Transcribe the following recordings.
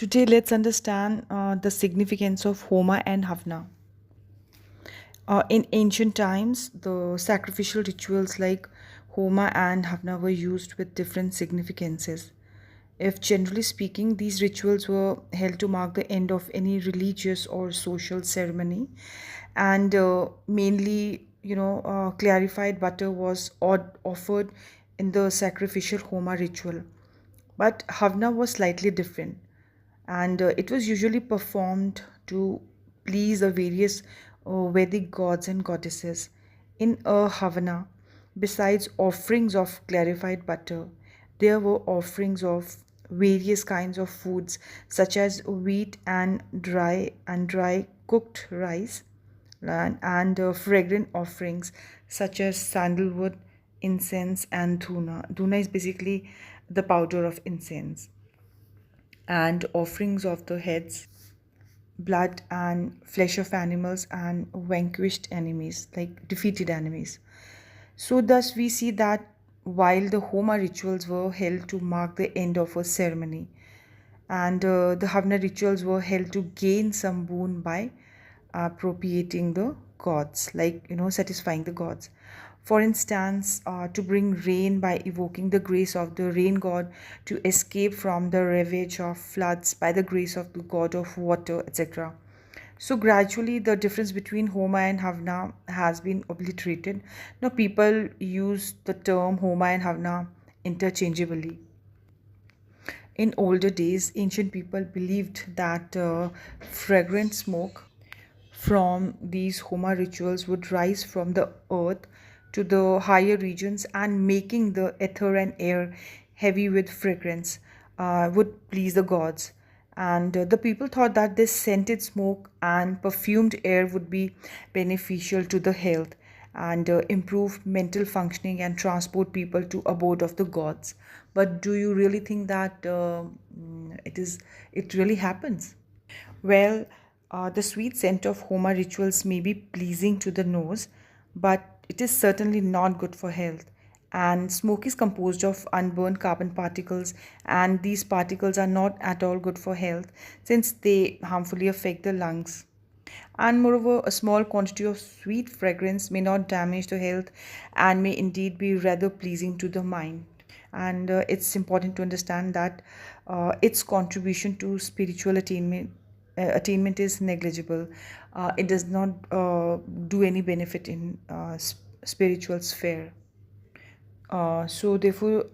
Today, let's understand the significance of Homa and Havana. In ancient times, the sacrificial rituals like Homa and Havana were used with different significances. If generally speaking, these rituals were held to mark the end of any religious or social ceremony, and mainly, clarified butter was offered in the sacrificial Homa ritual. But Havana was slightly different, and it was usually performed to please the various Vedic gods and goddesses. In a Havana, besides offerings of clarified butter, there were offerings of various kinds of foods such as wheat and dry cooked rice, and fragrant offerings such as sandalwood, incense, and dhuna. Dhuna is basically the powder of incense, and offerings of the heads, blood, and flesh of animals and vanquished enemies, like defeated enemies. So, thus, we see that while the Homa rituals were held to mark the end of a ceremony, and the Havana rituals were held to gain some boon by appropriating the gods, like satisfying the gods. For instance, to bring rain by evoking the grace of the rain god, to escape from the ravage of floods by the grace of the god of water, etc. So gradually, the difference between Homa and Havana has been obliterated. Now, people use the term Homa and Havana interchangeably. In older days, ancient people believed that fragrant smoke from these Homa rituals would rise from the earth to the higher regions, and making the ether and air heavy with fragrance would please the gods. And the people thought that this scented smoke and perfumed air would be beneficial to the health, and improve mental functioning and transport people to abode of the gods. But do you really think that it really happens? Well, the sweet scent of Homa rituals may be pleasing to the nose, but it is certainly not good for health. And smoke is composed of unburned carbon particles, and these particles are not at all good for health since they harmfully affect the lungs. And moreover, a small quantity of sweet fragrance may not damage the health and may indeed be rather pleasing to the mind. And it's important to understand that its contribution to spiritual attainment is negligible. It does not do any benefit in spiritual sphere. So therefore,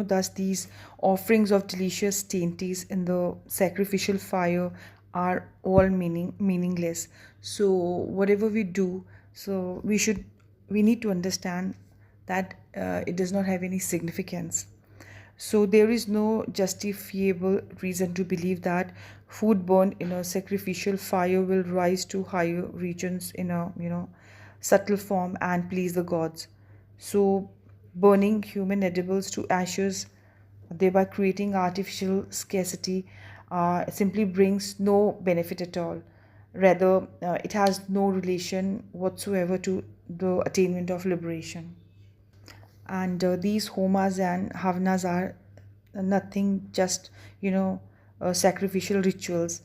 thus these offerings of delicious dainties in the sacrificial fire are all meaningless. So whatever we do, so we need to understand that it does not have any significance. So there is no justifiable reason to believe that food burned in a sacrificial fire will rise to higher regions in a subtle form and please the gods. So burning human edibles to ashes, thereby creating artificial scarcity, simply brings no benefit at all. Rather, it has no relation whatsoever to the attainment of liberation. And these homas and havanas are nothing, just sacrificial rituals.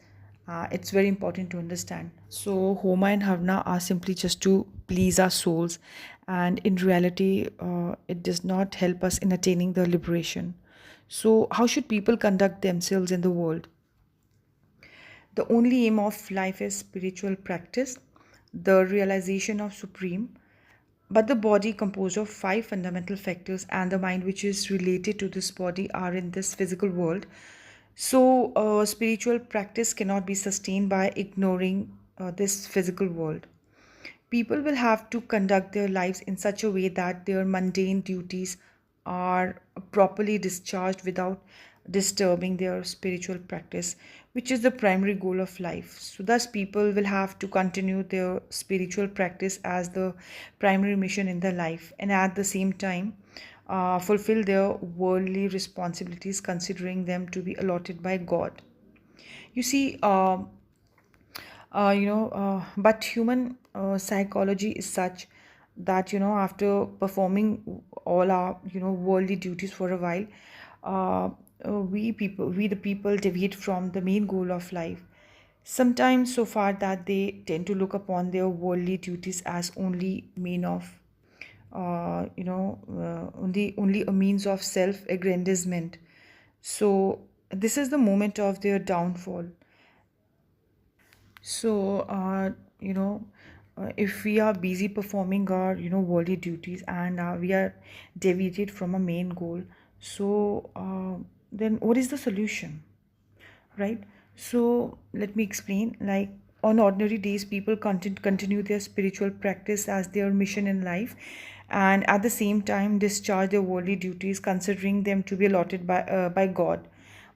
It's very important to understand. So homa and havana are simply just to please our souls, and in reality it does not help us in attaining the liberation. So how should people conduct themselves in the world? The only aim of life is spiritual practice, the realization of supreme. But the body, composed of five fundamental factors, and the mind, which is related to this body, are in this physical world. So, spiritual practice cannot be sustained by ignoring this physical world. People will have to conduct their lives in such a way that their mundane duties are properly discharged without disturbing their spiritual practice, which is the primary goal of life. So, thus, people will have to continue their spiritual practice as the primary mission in their life, and at the same time, fulfill their worldly responsibilities, considering them to be allotted by God. You see, but human psychology is such that after performing all our worldly duties for a while, we the people deviate from the main goal of life. Sometimes so far that they tend to look upon their worldly duties as only mean of, only a means of self-aggrandizement. So this is the moment of their downfall. So, if we are busy performing our, worldly duties, and we are deviated from a main goal, so then what is the solution, right? So, let me explain. Like, on ordinary days, people continue their spiritual practice as their mission in life, and at the same time discharge their worldly duties, considering them to be allotted by God.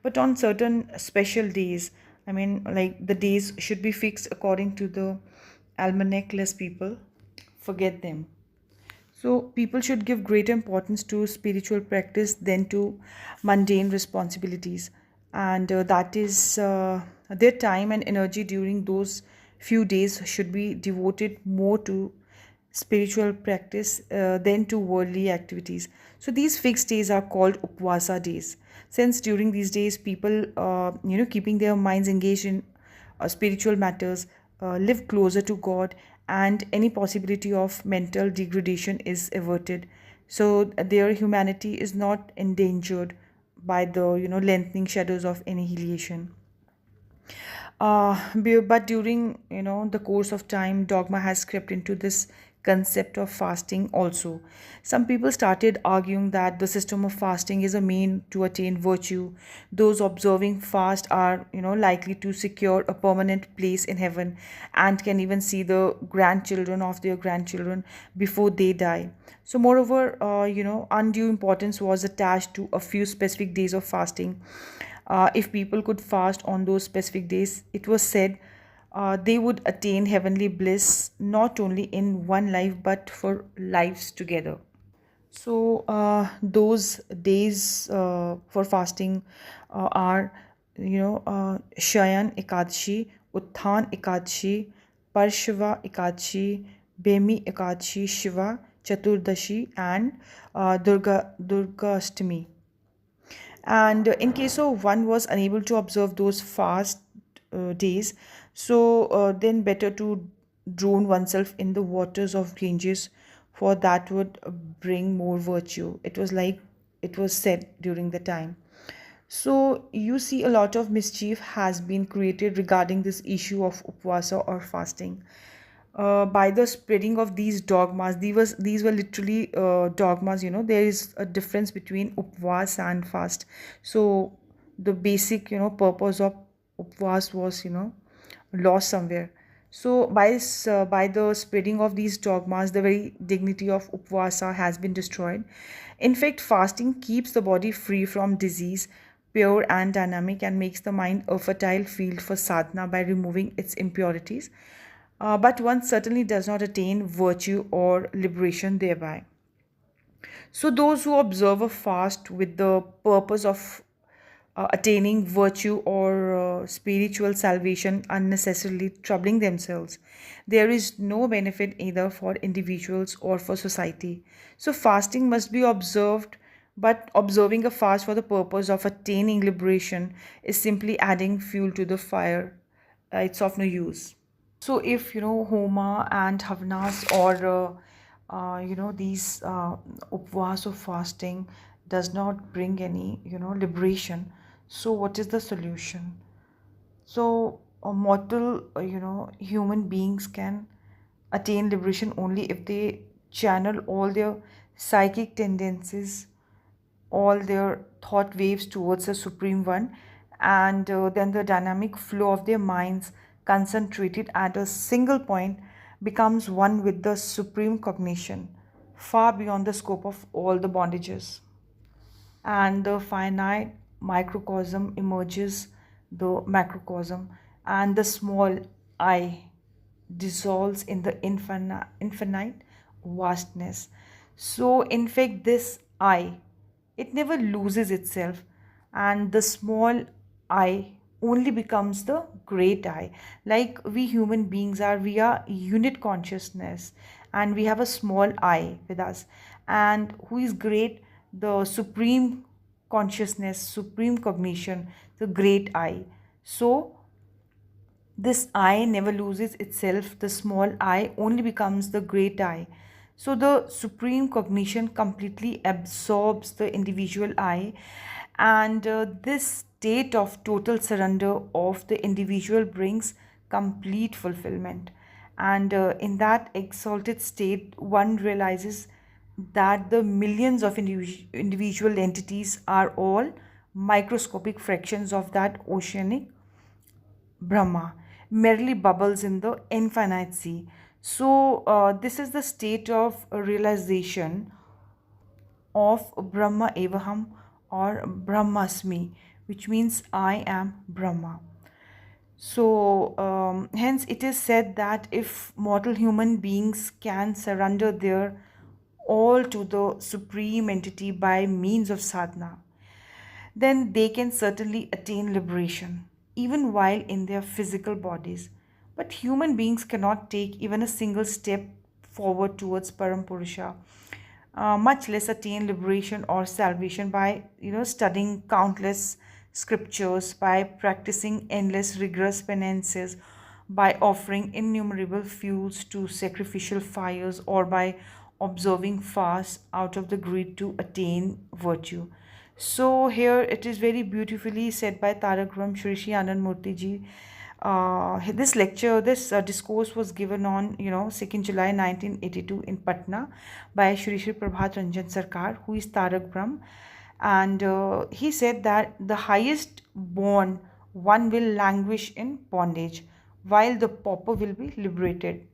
But on certain special days, I mean, like the days should be fixed according to the almanacless people, forget them. So people should give greater importance to spiritual practice than to mundane responsibilities, and that is their time and energy during those few days should be devoted more to spiritual practice than to worldly activities. So these fixed days are called upvasa days. Since during these days, people, keeping their minds engaged in spiritual matters, live closer to God, and any possibility of mental degradation is averted. So their humanity is not endangered by the lengthening shadows of annihilation. But during the course of time, dogma has crept into this concept of fasting also. Some people started arguing that the system of fasting is a mean to attain virtue. Those observing fast are likely to secure a permanent place in heaven, and can even see the grandchildren of their grandchildren before they die. So moreover, undue importance was attached to a few specific days of fasting. If people could fast on those specific days, it was said they would attain heavenly bliss not only in one life but for lives together. So, those days for fasting are, Shayan Ekadashi, Utthan Ekadashi, Parshiva Ekadashi, Bemi Ekadashi, Shiva Chaturdashi, and Durga Ashtami. And in case of one was unable to observe those fast days, so then better to drown oneself in the waters of Ganges, for that would bring more virtue. It was like it was said during the time. So you see a lot of mischief has been created regarding this issue of upvasa or fasting by the spreading of these dogmas. These were literally dogmas. There is a difference between upvas and fast. So the basic purpose of upvas was lost somewhere. So by the spreading of these dogmas, the very dignity of upvasa has been destroyed. In fact, fasting keeps the body free from disease, pure and dynamic, and makes the mind a fertile field for sadhana by removing its impurities. But one certainly does not attain virtue or liberation thereby. So, those who observe a fast with the purpose of attaining virtue or spiritual salvation unnecessarily troubling themselves. There is no benefit either for individuals or for society. So, fasting must be observed, but observing a fast for the purpose of attaining liberation is simply adding fuel to the fire. It's of no use. So if Homa and Havanas, or these upvas of fasting does not bring any liberation, so what is the solution? So mortal human beings can attain liberation only if they channel all their psychic tendencies, all their thought waves towards the Supreme One, and then the dynamic flow of their minds, concentrated at a single point, becomes one with the Supreme Cognition, far beyond the scope of all the bondages. And the finite microcosm emerges the macrocosm, and the small I dissolves in the infinite vastness. So, in fact, this I, it never loses itself, and the small I only becomes the great I. Like we human beings are, we are unit consciousness, and we have a small I with us. And who is great? The supreme consciousness, supreme cognition, the great I. So, this I never loses itself, the small I only becomes the great I. So, the supreme cognition completely absorbs the individual I, and this state of total surrender of the individual brings complete fulfillment. And in that exalted state, one realizes that the millions of individual entities are all microscopic fractions of that oceanic Brahma, merely bubbles in the infinite sea. So, this is the state of realization of Brahma Evaham or Brahmasmi, which means I am Brahma. So, hence it is said that if mortal human beings can surrender their all to the supreme entity by means of sadhana, then they can certainly attain liberation, even while in their physical bodies. But human beings cannot take even a single step forward towards Parampurusha, much less attain liberation or salvation by studying countless scriptures, by practicing endless rigorous penances, by offering innumerable fuels to sacrificial fires, or by observing fasts out of the greed to attain virtue. So here it is very beautifully said by Tarak Ram Shri Shri Anand Murti ji. This lecture, this discourse was given on 2nd July 1982 in Patna by Shri Shri Prabhat Ranjan Sarkar, who is Tarak Brahm, and he said that the highest born one will languish in bondage, while the pauper will be liberated.